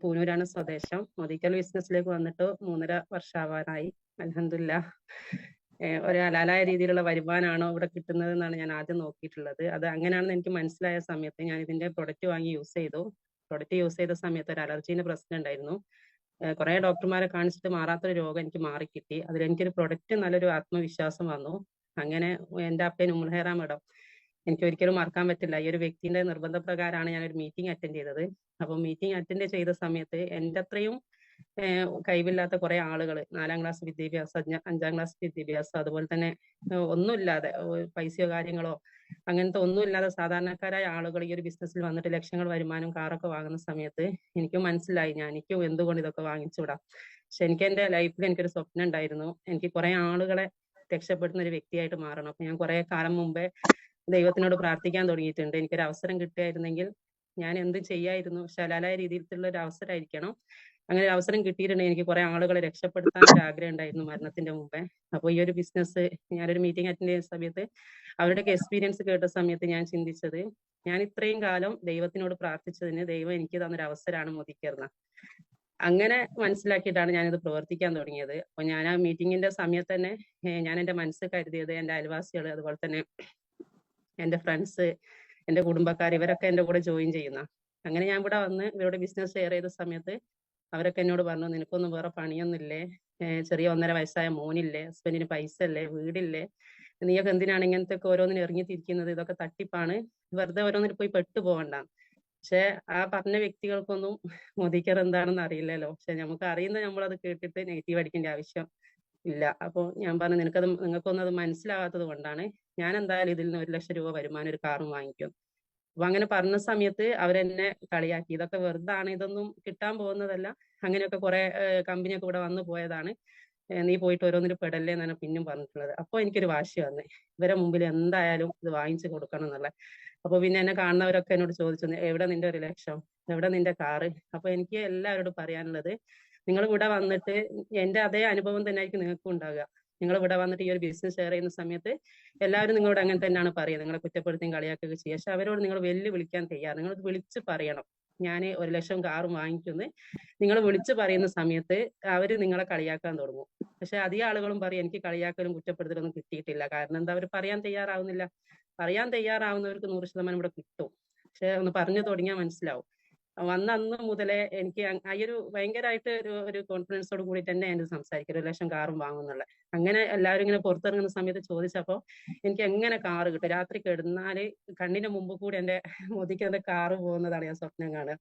പൂനൂരാണ് സ്വദേശം. മെഡിക്കൽ ബിസിനസ്സിലേക്ക് വന്നിട്ട് 3.5 വർഷമാവാനായി. അൽഹംദുലില്ലാഹ്. ഒരു ഹലാലായ രീതിയിലുള്ള വരുമാനമാണോ ഇവിടെ കിട്ടുന്നത് എന്നാണ് ഞാൻ ആദ്യം നോക്കിയിട്ടുള്ളത്. അത് അങ്ങനെയാണെന്ന് എനിക്ക് മനസ്സിലായ സമയത്ത് ഞാൻ ഇതിന്റെ പ്രൊഡക്റ്റ് വാങ്ങി യൂസ് ചെയ്തു. പ്രൊഡക്റ്റ് യൂസ് ചെയ്ത സമയത്ത് ഒരു അലർജീന്റെ പ്രശ്നം ഉണ്ടായിരുന്നു. കുറെ ഡോക്ടർമാരെ കാണിച്ചിട്ട് മാറാത്തൊരു രോഗം എനിക്ക് മാറിക്കിട്ടി. അതിൽ എനിക്കൊരു പ്രൊഡക്റ്റ് നല്ലൊരു ആത്മവിശ്വാസം വന്നു. അങ്ങനെ എന്റെ അപ്പൻ ഉമ്മുൽഹേറ മേഡം എനിക്ക് ഒരിക്കലും മറക്കാൻ പറ്റില്ല. ഈ ഒരു വ്യക്തിന്റെ നിർബന്ധപ്രകാരമാണ് ഞാൻ ഒരു മീറ്റിംഗ് അറ്റൻഡ് ചെയ്തത്. അപ്പൊ മീറ്റിംഗ് അറ്റൻഡ് ചെയ്ത സമയത്ത് എന്റെ അത്രയും കഴിവില്ലാത്ത കുറെ ആളുകൾ 4ാം ക്ലാസ് വിദ്യാഭ്യാസം, 5ാം ക്ലാസ് വിദ്യാഭ്യാസം, അതുപോലെ തന്നെ ഒന്നുമില്ലാതെ പൈസയോ കാര്യങ്ങളോ അങ്ങനത്തെ ഒന്നുമില്ലാതെ സാധാരണക്കാരായ ആളുകൾ ഈ ഒരു ബിസിനസ്സിൽ വന്നിട്ട് ലക്ഷങ്ങൾ വരുമാനം കാറൊക്കെ വാങ്ങുന്ന സമയത്ത് എനിക്ക് മനസ്സിലായി എനിക്കും എന്തുകൊണ്ട് ഇതൊക്കെ വാങ്ങിച്ചുവിടാം. പക്ഷെ എനിക്ക് എന്റെ ലൈഫിൽ എനിക്കൊരു സ്വപ്നം ഉണ്ടായിരുന്നു. എനിക്ക് കുറെ ആളുകളെ രക്ഷപ്പെടുന്ന ഒരു വ്യക്തിയായിട്ട് മാറണം. അപ്പൊ ഞാൻ കുറെ കാലം മുമ്പേ ദൈവത്തിനോട് പ്രാർത്ഥിക്കാൻ തുടങ്ങിയിട്ടുണ്ട്. എനിക്കൊരു അവസരം കിട്ടുകയായിരുന്നെങ്കിൽ ഞാൻ എന്ത് ചെയ്യായിരുന്നു. പക്ഷെ ഹലാലായ രീതിയിലുള്ള ഒരു അവസരമായിരിക്കണം. അങ്ങനെ ഒരു അവസരം കിട്ടിയിട്ടുണ്ടെങ്കിൽ എനിക്ക് കുറെ ആളുകളെ രക്ഷപ്പെടുത്താൻ ഒരു ആഗ്രഹം ഉണ്ടായിരുന്നു മരണത്തിന്റെ മുമ്പേ. അപ്പോൾ ഈ ഒരു ബിസിനസ് ഞാനൊരു മീറ്റിംഗ് അറ്റൻഡ് ചെയ്യുന്ന സമയത്ത് അവരുടെയൊക്കെ എക്സ്പീരിയൻസ് കേട്ട സമയത്ത് ഞാൻ ചിന്തിച്ചത്, ഞാൻ ഇത്രയും കാലം ദൈവത്തിനോട് പ്രാർത്ഥിച്ചതിന് ദൈവം എനിക്ക് തന്നൊരു അവസരമാണ് മോദിക്കർന്ന. അങ്ങനെ മനസ്സിലാക്കിയിട്ടാണ് ഞാനിത് പ്രവർത്തിക്കാൻ തുടങ്ങിയത്. അപ്പൊ ഞാൻ ആ മീറ്റിംഗിന്റെ സമയത്ത് തന്നെ ഞാൻ എന്റെ മനസ്സ് കരുതിയത് എന്റെ അയൽവാസികൾ, അതുപോലെ തന്നെ എന്റെ ഫ്രണ്ട്സ്, എന്റെ കുടുംബക്കാർ, ഇവരൊക്കെ എന്റെ കൂടെ ജോയിൻ ചെയ്യുന്ന. അങ്ങനെ ഞാൻ ഇവിടെ വന്ന് ഇവരുടെ ബിസിനസ് ഷെയർ ചെയ്ത സമയത്ത് അവരൊക്കെ എന്നോട് പറഞ്ഞു, നിനക്കൊന്നും വേറെ പണിയൊന്നുമില്ലേ, ചെറിയ 1.5 വയസ്സായ മോനില്ലേ, ഹസ്ബൻഡിന് പൈസ ഇല്ലേ, വീടില്ലേ, നീയൊക്കെ എന്തിനാണ് ഇങ്ങനത്തെ ഒക്കെ ഓരോന്നിനും ഇറങ്ങിത്തിരിക്കുന്നത്, ഇതൊക്കെ തട്ടിപ്പാണ്, വെറുതെ ഓരോന്നിൽ പോയി പെട്ടു പോകണ്ട. പക്ഷെ ആ പറഞ്ഞ വ്യക്തികൾക്കൊന്നും മോദിക്കർ എന്താണെന്ന് അറിയില്ലല്ലോ. പക്ഷെ നമുക്ക് അറിയുന്ന നമ്മളത് കേട്ടിട്ട് നെഗറ്റീവ് അടിക്കേണ്ട ആവശ്യം ഇല്ല. അപ്പൊ ഞാൻ പറഞ്ഞു, നിങ്ങൾക്കൊന്നും അത് മനസ്സിലാവാത്തത് കൊണ്ടാണ്. ഞാൻ എന്തായാലും ഇതിൽ നിന്ന് 1 ലക്ഷം രൂപ വരുമാനം ഒരു കാറും വാങ്ങിക്കും. അപ്പൊ അങ്ങനെ പറഞ്ഞ സമയത്ത് അവരെന്നെ കളിയാക്കി, ഇതൊക്കെ വെറുതാണ്, ഇതൊന്നും കിട്ടാൻ പോകുന്നതല്ല, അങ്ങനെയൊക്കെ കുറെ കമ്പനിയൊക്കെ ഇവിടെ വന്നു പോയതാണ്, നീ പോയിട്ട് ഓരോന്നിൽ പെടല്ലേ എന്നാണ് പിന്നും പറഞ്ഞിട്ടുള്ളത്. അപ്പൊ എനിക്കൊരു വാശി വന്നേ, ഇവരെ മുമ്പിൽ എന്തായാലും ഇത് വാങ്ങിച്ചു കൊടുക്കണം എന്നുള്ള. അപ്പൊ പിന്നെ എന്നെ കാണുന്നവരൊക്കെ എന്നോട് ചോദിച്ചു, എവിടെ നിന്റെ 1 ലക്ഷം, എവിടെ നിന്റെ കാറ്? അപ്പൊ എനിക്ക് എല്ലാവരോടും പറയാനുള്ളത്, നിങ്ങൾ ഇവിടെ വന്നിട്ട് എന്റെ അതേ അനുഭവം തന്നെ ആയിരിക്കും നിങ്ങൾക്കും ഉണ്ടാകുക. നിങ്ങൾ ഇവിടെ വന്നിട്ട് ഈ ഒരു ബിസിനസ് ഷെയർ ചെയ്യുന്ന സമയത്ത് എല്ലാവരും നിങ്ങളോട് അങ്ങനെ തന്നെയാണ് പറയുക, നിങ്ങളെ കുറ്റപ്പെടുത്തിയും കളിയാക്കുകയൊക്കെ ചെയ്യുക. പക്ഷെ അവരോട് നിങ്ങൾ വെല്ലുവിളിക്കാൻ തയ്യാറ്, നിങ്ങൾ വിളിച്ച് പറയണം, ഞാൻ 1 ലക്ഷം കാർ വാങ്ങിക്കുന്നു. നിങ്ങൾ വിളിച്ച് പറയുന്ന സമയത്ത് അവർ നിങ്ങളെ കളിയാക്കാൻ തുടങ്ങും. പക്ഷെ അധികം ആളുകളും പറയും, എനിക്ക് കളിയാക്കലും കുറ്റപ്പെടുത്തലൊന്നും കിട്ടിയിട്ടില്ല. കാരണം എന്താ, അവർ പറയാൻ തയ്യാറാവുന്നില്ല. പറയാൻ തയ്യാറാവുന്നവർക്ക് 100% ഇവിടെ കിട്ടും. പക്ഷെ ഒന്ന് പറഞ്ഞു തുടങ്ങിയാൽ മനസ്സിലാവും. വന്ന അന്ന് മുതലേ എനിക്ക് ഈ ഒരു ഭയങ്കരമായിട്ട് ഒരു കോൺഫിഡൻസോട് കൂടിയിട്ട് തന്നെ ഞാൻ സംസാരിക്കും, 1 ലക്ഷം കാറും വാങ്ങുന്നുള്ള. അങ്ങനെ എല്ലാവരും ഇങ്ങനെ പുറത്തിറങ്ങുന്ന സമയത്ത് ചോദിച്ചപ്പോ എനിക്ക് എങ്ങനെ കാറ് കിട്ടും, രാത്രി കിടന്നാല് കണ്ണിന്റെ മുമ്പ് കൂടി എന്റെ മോദിക്ക് എന്റെ കാറ് പോകുന്നതാണ് ഞാൻ സ്വപ്നം കാണുക.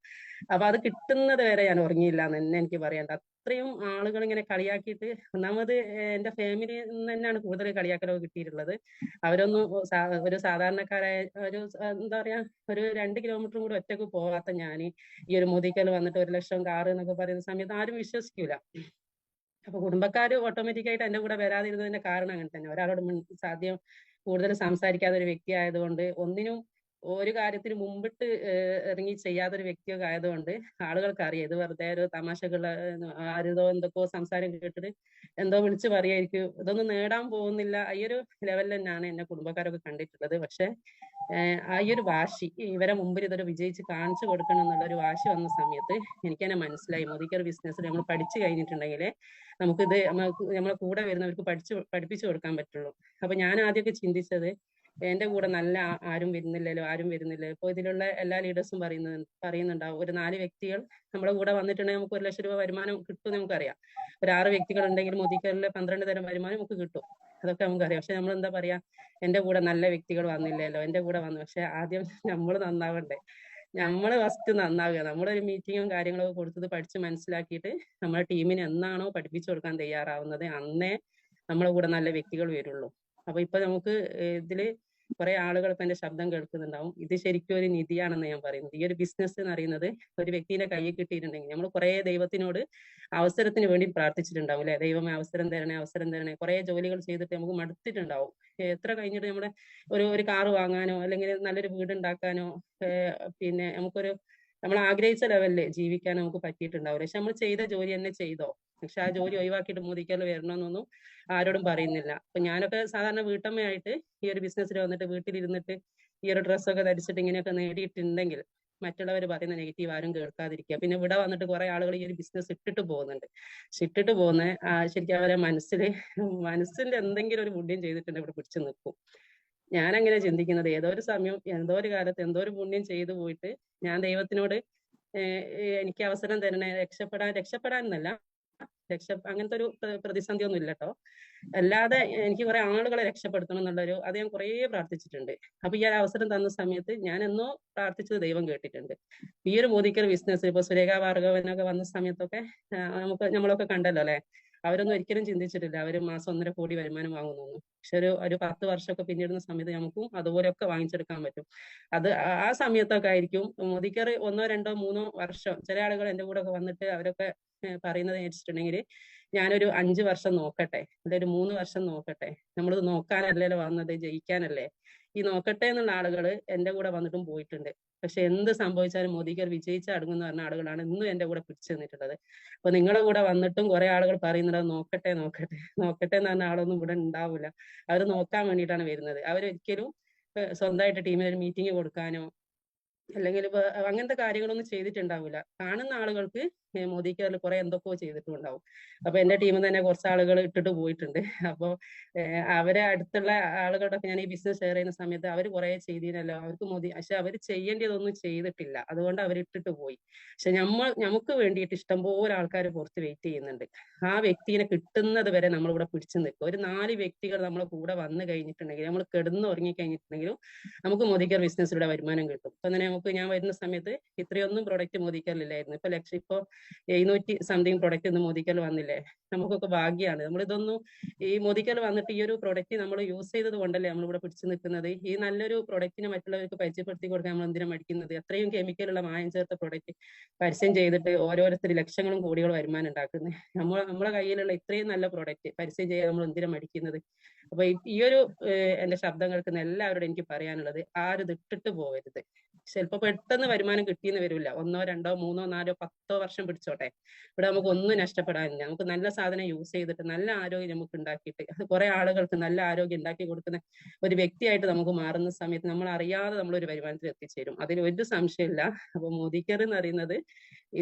അപ്പൊ അത് കിട്ടുന്നത് വരെ ഞാൻ ഉറങ്ങിയില്ല എന്ന് തന്നെ എനിക്ക് പറയണ്ട. അത്രയും ആളുകൾ ഇങ്ങനെ കളിയാക്കിയിട്ട്, ഒന്നാമത് എന്റെ ഫാമിലി തന്നെയാണ് കൂടുതൽ കളിയാക്കലൊക്കെ കിട്ടിയിട്ടുള്ളത്. അവരൊന്നും ഒരു സാധാരണക്കാരായ ഒരു എന്താ പറയാ, ഒരു 2 കിലോമീറ്ററും കൂടി ഒറ്റക്ക് പോകാത്ത ഞാൻ ഈ ഒരു മോദിക്കൽ വന്നിട്ട് 1 ലക്ഷം കാറ് എന്നൊക്കെ പറയുന്ന സമയത്ത് ആരും വിശ്വസിക്കൂല. അപ്പൊ കുടുംബക്കാർ ഓട്ടോമാറ്റിക്കായിട്ട് എന്റെ കൂടെ വരാതിരുന്നതിന്റെ കാരണം അങ്ങനെ തന്നെ. ഒരാളോട് സാധ്യം കൂടുതൽ സംസാരിക്കാത്ത ഒരു വ്യക്തി ആയതുകൊണ്ട്, ഒന്നിനും ഒരു കാര്യത്തിന് മുമ്പിട്ട് ഇറങ്ങി ചെയ്യാത്തൊരു വ്യക്തിയൊക്കെ ആയതുകൊണ്ട് ആളുകൾക്ക് അറിയാം ഇത് വെറുതെ ഒരു തമാശക്കുള്ള ആരുതോ എന്തൊക്കെയോ സംസാരം കേട്ടിട്ട് എന്തോ വിളിച്ച് പറയായിരിക്കും, ഇതൊന്നും നേടാൻ പോകുന്നില്ല. ഈ ഒരു ലെവലിൽ തന്നെയാണ് എന്നെ കുടുംബക്കാരൊക്കെ കണ്ടിട്ടുള്ളത്. പക്ഷെ ആ ഒരു വാശി, ഇവരെ മുമ്പിൽ ഇതൊരു വിജയിച്ച് കാണിച്ചു കൊടുക്കണം എന്നുള്ള ഒരു വാശി വന്ന സമയത്ത് എനിക്ക് തന്നെ മനസ്സിലായി, മോദിക്കർ ബിസിനസ്സിൽ നമ്മൾ പഠിച്ചു കഴിഞ്ഞിട്ടുണ്ടെങ്കിൽ നമുക്കിത് നമ്മളെ കൂടെ വരുന്നവർക്ക് പഠിപ്പിച്ചു കൊടുക്കാൻ പറ്റുള്ളൂ. അപ്പൊ ഞാൻ ആദ്യമൊക്കെ ചിന്തിച്ചത്, എന്റെ കൂടെ നല്ല ആരും വരുന്നില്ലല്ലോ. ഇപ്പൊ ഇതിലുള്ള എല്ലാ ലീഡേഴ്സും പറയുന്നുണ്ടാവും, ഒരു 4 വ്യക്തികൾ നമ്മുടെ കൂടെ വന്നിട്ടുണ്ടെങ്കിൽ നമുക്ക് 1 ലക്ഷം രൂപ വരുമാനം കിട്ടും നമുക്കറിയാം. ഒരു 6 വ്യക്തികൾ ഉണ്ടെങ്കിൽ മോദിക്കറിലെ 12 തരം വരുമാനം നമുക്ക് കിട്ടും, അതൊക്കെ നമുക്കറിയാം. പക്ഷെ നമ്മൾ എന്താ പറയാ, എന്റെ കൂടെ നല്ല വ്യക്തികൾ വന്നില്ലല്ലോ, എന്റെ കൂടെ വന്നു. പക്ഷെ ആദ്യം നമ്മൾ നന്നാവണ്ടേ, നമ്മൾ ഫസ്റ്റ് നന്നാവുക. നമ്മളൊരു മീറ്റിങ്ങും കാര്യങ്ങളൊക്കെ കൊടുത്തത് പഠിച്ച് മനസ്സിലാക്കിയിട്ട് നമ്മുടെ ടീമിന് എന്നാണോ പഠിപ്പിച്ചു കൊടുക്കാൻ തയ്യാറാവുന്നത് അന്നേ നമ്മളെ കൂടെ നല്ല വ്യക്തികൾ വരുള്ളൂ. അപ്പൊ ഇപ്പൊ നമുക്ക് ഇതില് കുറെ ആളുകൾ ഇപ്പൊ എന്റെ ശബ്ദം കേൾക്കുന്നുണ്ടാവും. ഇത് ശരിക്കും ഒരു നിധിയാണെന്ന് ഞാൻ പറയുന്നത്. ഈ ഒരു ബിസിനസ് എന്ന് പറയുന്നത് ഒരു വ്യക്തിയുടെ കയ്യിൽ കിട്ടിയിട്ടുണ്ടെങ്കിൽ നമ്മൾ കുറെ ദൈവത്തിനോട് അവസരത്തിന് വേണ്ടി പ്രാർത്ഥിച്ചിട്ടുണ്ടാവും അല്ലെ, ദൈവമേ അവസരം തരണേ, അവസരം തരണേ. കുറെ ജോലികൾ ചെയ്തിട്ട് നമുക്ക് മടുത്തിട്ടുണ്ടാവും. എത്ര കഴിഞ്ഞിട്ട് നമ്മുടെ ഒരു കാറ് വാങ്ങാനോ അല്ലെങ്കിൽ നല്ലൊരു വീട് ഉണ്ടാക്കാനോ പിന്നെ നമ്മൾ ആഗ്രഹിച്ച ലെവലില് ജീവിക്കാൻ നമുക്ക് പറ്റിയിട്ടുണ്ടാവില്ല. പക്ഷെ നമ്മൾ ചെയ്ത ജോലി തന്നെ ചെയ്തോ, പക്ഷെ ആ ജോലി ഒഴിവാക്കിയിട്ട് മോദിക്കൽ വരണമെന്നൊന്നും ആരോടും പറയുന്നില്ല. അപ്പൊ ഞാനൊക്കെ സാധാരണ വീട്ടമ്മയായിട്ട് ഈ ഒരു ബിസിനസ്സിൽ വന്നിട്ട് വീട്ടിലിരുന്നിട്ട് ഈ ഒരു ഡ്രസ്സൊക്കെ ധരിച്ചിട്ട് ഇങ്ങനെയൊക്കെ നേടിയിട്ടുണ്ടെങ്കിൽ മറ്റുള്ളവർ പറയുന്ന നെഗറ്റീവ് ആരും കേൾക്കാതിരിക്കുക. പിന്നെ ഇവിടെ വന്നിട്ട് കുറെ ആളുകൾ ഈ ഒരു ബിസിനസ് ഇട്ടിട്ട് പോകുന്നുണ്ട്. പക്ഷെ ഇട്ടിട്ട് പോകുന്ന ശരിക്കും അവരെ മനസ്സിന്റെ എന്തെങ്കിലും ഒരു പുണ്യം ചെയ്തിട്ടുണ്ട് ഇവിടെ പിടിച്ചു നിൽക്കും. ഞാൻ അങ്ങനെ ചിന്തിക്കുന്നത്, ഏതോ ഒരു സമയം എന്തോ ഒരു കാലത്ത് എന്തോ ഒരു പുണ്യം ചെയ്തു പോയിട്ട് ഞാൻ ദൈവത്തിനോട് എനിക്ക് അവസരം തരണേ, രക്ഷപ്പെടാൻ എന്നല്ല, അങ്ങനത്തെ ഒരു പ്രതിസന്ധി ഒന്നും ഇല്ല കേട്ടോ. അല്ലാതെ എനിക്ക് കുറെ ആളുകളെ രക്ഷപ്പെടുത്തണം എന്നുള്ളൊരു അത് ഞാൻ കുറേ പ്രാർത്ഥിച്ചിട്ടുണ്ട്. അപ്പൊ ഈ ഒരു അവസരം തന്ന സമയത്ത് ഞാൻ എന്നോ പ്രാർത്ഥിച്ചത് ദൈവം കേട്ടിട്ടുണ്ട്. ഈ ഒരു മോദിക്കൽ ബിസിനസ് ഇപ്പൊ സുരേഖ ഭാർഗവനൊക്കെ വന്ന സമയത്തൊക്കെ നമ്മളൊക്കെ കണ്ടല്ലോ അല്ലെ. അവരൊന്നും ഒരിക്കലും ചിന്തിച്ചിട്ടില്ല അവര് മാസം 1.5 കോടി വരുമാനം വാങ്ങുന്നു. പക്ഷെ ഒരു 10 വർഷമൊക്കെ പിന്നിടുന്ന സമയത്ത് നമുക്കും അതുപോലെയൊക്കെ വാങ്ങിച്ചെടുക്കാൻ പറ്റും. അത് ആ സമയത്തൊക്കെ ആയിരിക്കും മോദിക്കർ 1, 2, 3 വർഷം. ചില ആളുകൾ എന്റെ കൂടെ ഒക്കെ വന്നിട്ട് അവരൊക്കെ പറയുന്നത് വെച്ചിട്ടുണ്ടെങ്കിൽ ഞാനൊരു 5 വർഷം നോക്കട്ടെ, അല്ലെങ്കിൽ ഒരു 3 വർഷം നോക്കട്ടെ, നമ്മളിത് നോക്കാനല്ലല്ലോ വന്നത്, ജയിക്കാനല്ലേ. ഈ നോക്കട്ടെ എന്നുള്ള ആളുകൾ എന്റെ കൂടെ വന്നിട്ടും പോയിട്ടുണ്ട്. പക്ഷെ എന്ത് സംഭവിച്ചാലും മോദിക്കർ വിജയിച്ച അടങ്ങുന്ന പറഞ്ഞ ആളുകളാണ് ഇന്നും എന്റെ കൂടെ പിടിച്ചു നിന്നിട്ടുള്ളത്. അപ്പൊ നിങ്ങളുടെ കൂടെ വന്നിട്ടും കുറെ ആളുകൾ പറയുന്നുണ്ട് നോക്കട്ടെ നോക്കട്ടെ നോക്കട്ടെ എന്ന് പറഞ്ഞ ആളൊന്നും ഇവിടെ ഉണ്ടാവില്ല. അവർ നോക്കാൻ വേണ്ടിയിട്ടാണ് വരുന്നത്. അവരൊരിക്കലും സ്വന്തമായിട്ട് ടീമിൽ ഒരു മീറ്റിംഗ് കൊടുക്കാനോ അല്ലെങ്കിൽ ഇപ്പൊ അങ്ങനത്തെ കാര്യങ്ങളൊന്നും ചെയ്തിട്ടുണ്ടാവില്ല. കാണുന്ന ആളുകൾക്ക് മോദിക്ക് കുറെ എന്തൊക്കെയോ ചെയ്തിട്ടുണ്ടാവും. അപ്പൊ എന്റെ ടീമിൽ തന്നെ കുറച്ച് ആളുകൾ ഇട്ടിട്ട് പോയിട്ടുണ്ട്. അപ്പൊ അവരെ അടുത്തുള്ള ആളുകളുടെ ഞാൻ ഈ ബിസിനസ് ഷെയർ ചെയ്യുന്ന സമയത്ത് അവർ കുറെ ചെയ്തിനല്ലോ, അവർക്ക് പക്ഷെ അവർ ചെയ്യേണ്ടതൊന്നും ചെയ്തിട്ടില്ല, അതുകൊണ്ട് അവർ ഇട്ടിട്ട് പോയി. പക്ഷെ നമുക്ക് വേണ്ടിയിട്ട് ഇഷ്ടംപോലെ ആൾക്കാർ പുറത്ത് വെയിറ്റ് ചെയ്യുന്നുണ്ട്. ആ വ്യക്തിനെ കിട്ടുന്നത് വരെ നമ്മളിവിടെ പിടിച്ചു നിൽക്കും. ഒരു 4 വ്യക്തികൾ നമ്മളെ കൂടെ വന്നു കഴിഞ്ഞിട്ടുണ്ടെങ്കിൽ, നമ്മൾ കിടന്ന് ഉറങ്ങി കഴിഞ്ഞിട്ടുണ്ടെങ്കിലും നമുക്ക് മോദിക്കർ ബിസിനസ്സിലൂടെ വരുമാനം കിട്ടും. അപ്പൊ തന്നെ ഞാൻ വരുന്ന സമയത്ത് ഇത്രയൊന്നും പ്രൊഡക്റ്റ് മോദിക്കലില്ലായിരുന്നു. ഇപ്പൊ 700 സംതിങ് പ്രൊഡക്റ്റ് ഇന്ന് മോദിക്കൽ വന്നില്ലേ. നമുക്കൊക്കെ ഭാഗ്യമാണ്. നമ്മളിതൊന്നും ഈ മോദിക്കൽ വന്നിട്ട് ഈ ഒരു പ്രൊഡക്റ്റ് നമ്മൾ യൂസ് ചെയ്തത് കൊണ്ടല്ലേ നമ്മളിവിടെ പിടിച്ചു നിൽക്കുന്നത്. ഈ നല്ലൊരു പ്രൊഡക്റ്റിനെ മറ്റുള്ളവർക്ക് പരിചയപ്പെടുത്തി കൊടുക്കാൻ നമ്മൾ എന്തിനാ മടിക്കുന്നത്? അത്രയും കെമിക്കലുള്ള മായം ചേർത്ത പ്രൊഡക്റ്റ് പരസ്യം ചെയ്തിട്ട് ഓരോരുത്തർ ലക്ഷങ്ങളും കോടികളും വരുമാനം ഉണ്ടാക്കുന്നത്. നമ്മളെ കയ്യിലുള്ള ഇത്രയും നല്ല പ്രൊഡക്റ്റ് പരസ്യം ചെയ്യാൻ നമ്മൾ എന്തിനാ മടിക്കുന്നത്? അപ്പൊ ഈ ഒരു എന്റെ ശബ്ദം കേൾക്കുന്ന എല്ലാവരോടും എനിക്ക് പറയാനുള്ളത്, ആരും ഇത് ഇട്ടിട്ട് പോകരുത്. ചിലപ്പോ പെട്ടെന്ന് വരുമാനം കിട്ടിയെന്ന് വരില്ല. 1, 2, 3, 4, 10 വർഷം പിടിച്ചോട്ടെ. ഇവിടെ നമുക്ക് ഒന്നും നഷ്ടപ്പെടാനില്ല. നമുക്ക് നല്ല സാധനം യൂസ് ചെയ്തിട്ട് നല്ല ആരോഗ്യം നമുക്ക് ഉണ്ടാക്കിയിട്ട് കുറെ ആളുകൾക്ക് നല്ല ആരോഗ്യം ഉണ്ടാക്കി കൊടുക്കുന്ന ഒരു വ്യക്തിയായിട്ട് നമുക്ക് മാറുന്ന സമയത്ത് നമ്മൾ അറിയാതെ നമ്മളൊരു വരുമാനത്തിൽ എത്തിച്ചേരും. അതിൽ ഒരു സംശയമില്ല. അപ്പൊ മോദിക്കർ എന്ന് പറയുന്നത്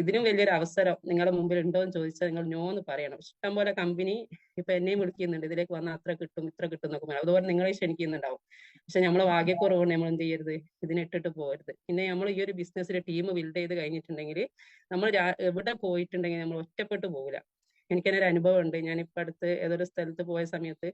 ഇതിനും വലിയൊരു അവസരം നിങ്ങളുടെ മുമ്പിൽ ഉണ്ടോ എന്ന് ചോദിച്ചാൽ നിങ്ങൾ നോ എന്ന് പറയണം. ഇഷ്ടംപോലെ കമ്പനി ഇപ്പൊ എന്നെയും വിളിക്കുന്നുണ്ട്, ഇതിലേക്ക് വന്നാൽ അത്ര കിട്ടും ഇത്ര കിട്ടും എന്നൊക്കെ പറയാം. അതുപോലെ നിങ്ങളെ ക്ഷണിക്കുന്നുണ്ടാവും. പക്ഷെ നമ്മളെ ഭാഗ്യക്കുറവുകൊണ്ട് നമ്മൾ എന്ത് ചെയ്യരുത്, ഇതിനിട്ടിട്ട് പോകരുത്. പിന്നെ നമ്മൾ ഈ ഒരു ബിസിനസ്സിൽ ടീം ബിൽഡ് ചെയ്ത് കഴിഞ്ഞിട്ടുണ്ടെങ്കിൽ നമ്മൾ എവിടെ പോയിട്ടുണ്ടെങ്കിൽ നമ്മൾ ഒറ്റപ്പെട്ടു പോകില്ല. എനിക്കതിനൊരു ഒരു അനുഭവം ഉണ്ട്. ഞാനിപ്പോ അടുത്ത് ഏതൊരു സ്ഥലത്ത് പോയ സമയത്ത്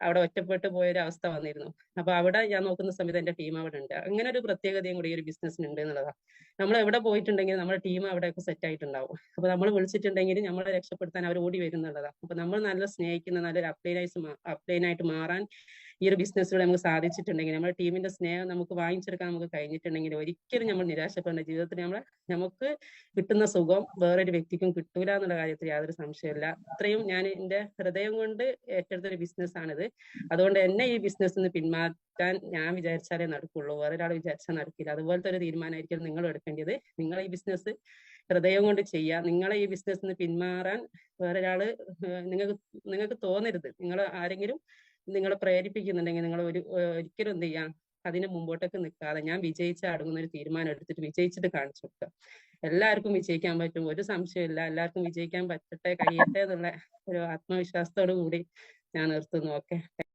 അവിടെ ഒറ്റപ്പെട്ടു പോയൊരു അവസ്ഥ വന്നിരുന്നു. അപ്പൊ അവിടെ ഞാൻ നോക്കുന്ന സമയത്ത് എന്റെ ടീം അവിടെ ഉണ്ട്. അങ്ങനെ ഒരു പ്രത്യേകതയും കൂടി ഈ ഒരു ബിസിനസ്സിന് ഉണ്ട് എന്നുള്ളതാണ്. നമ്മൾ എവിടെ പോയിട്ടുണ്ടെങ്കിൽ നമ്മുടെ ടീം അവിടെയൊക്കെ സെറ്റ് ആയിട്ടുണ്ടാവും. അപ്പൊ നമ്മൾ വിളിച്ചിട്ടുണ്ടെങ്കിൽ നമ്മളെ രക്ഷപ്പെടുത്താൻ അവർ ഓടി വരുന്നുള്ളതാണ്. അപ്പൊ നമ്മൾ നല്ല സ്നേഹിക്കുന്ന നല്ലൊരു അപ്ലൈനായിട്ട് മാറാൻ ഈ ഒരു ബിസിനസ്സിലൂടെ നമുക്ക് സാധിച്ചിട്ടുണ്ടെങ്കിൽ, നമ്മുടെ ടീമിന്റെ സ്നേഹം നമുക്ക് വാങ്ങിച്ചെടുക്കാൻ നമുക്ക് കഴിഞ്ഞിട്ടുണ്ടെങ്കിൽ ഒരിക്കലും നമ്മൾ നിരാശപ്പെടേണ്ട. ജീവിതത്തിൽ നമുക്ക് കിട്ടുന്ന സുഖം വേറൊരു വ്യക്തിക്കും കിട്ടൂല എന്നുള്ള കാര്യത്തിൽ യാതൊരു സംശയമില്ല. ഇത്രയും ഞാൻ എന്റെ ഹൃദയം കൊണ്ട് ഏറ്റെടുത്തൊരു ബിസിനസ്സാണിത്. അതുകൊണ്ട് എന്നെ ഈ ബിസിനസ്സിൽ നിന്ന് പിന്മാറ്റാൻ ഞാൻ വിചാരിച്ചാലേ നടക്കുള്ളൂ, വേറൊരാൾ വിചാരിച്ചാൽ നടക്കില്ല. അതുപോലത്തെ ഒരു തീരുമാനമായിരിക്കും നിങ്ങൾ എടുക്കേണ്ടത്. നിങ്ങൾ ഈ ബിസിനസ് ഹൃദയം കൊണ്ട് ചെയ്യുക. നിങ്ങളെ ഈ ബിസിനസ്സിൽ നിന്ന് പിന്മാറാൻ വേറൊരാള് നിങ്ങൾക്ക് തോന്നരുത്. നിങ്ങൾ ആരെങ്കിലും നിങ്ങളെ പ്രേരിപ്പിക്കുന്നുണ്ടെങ്കിൽ നിങ്ങൾ ഒരിക്കലും എന്ത് ചെയ്യാം, അതിന് മുമ്പോട്ടേക്ക് നിൽക്കാതെ ഞാൻ വിജയിച്ച അടങ്ങുന്ന ഒരു തീരുമാനം എടുത്തിട്ട് വിജയിച്ചിട്ട് കാണിച്ചു കൊടുക്കുക. എല്ലാവർക്കും വിജയിക്കാൻ പറ്റും, ഒരു സംശയമില്ല. എല്ലാവർക്കും വിജയിക്കാൻ പറ്റട്ടെ, കഴിയട്ടെ എന്നുള്ള ഒരു ആത്മവിശ്വാസത്തോടു കൂടി ഞാൻ നിർത്തുന്നു. ഓക്കെ.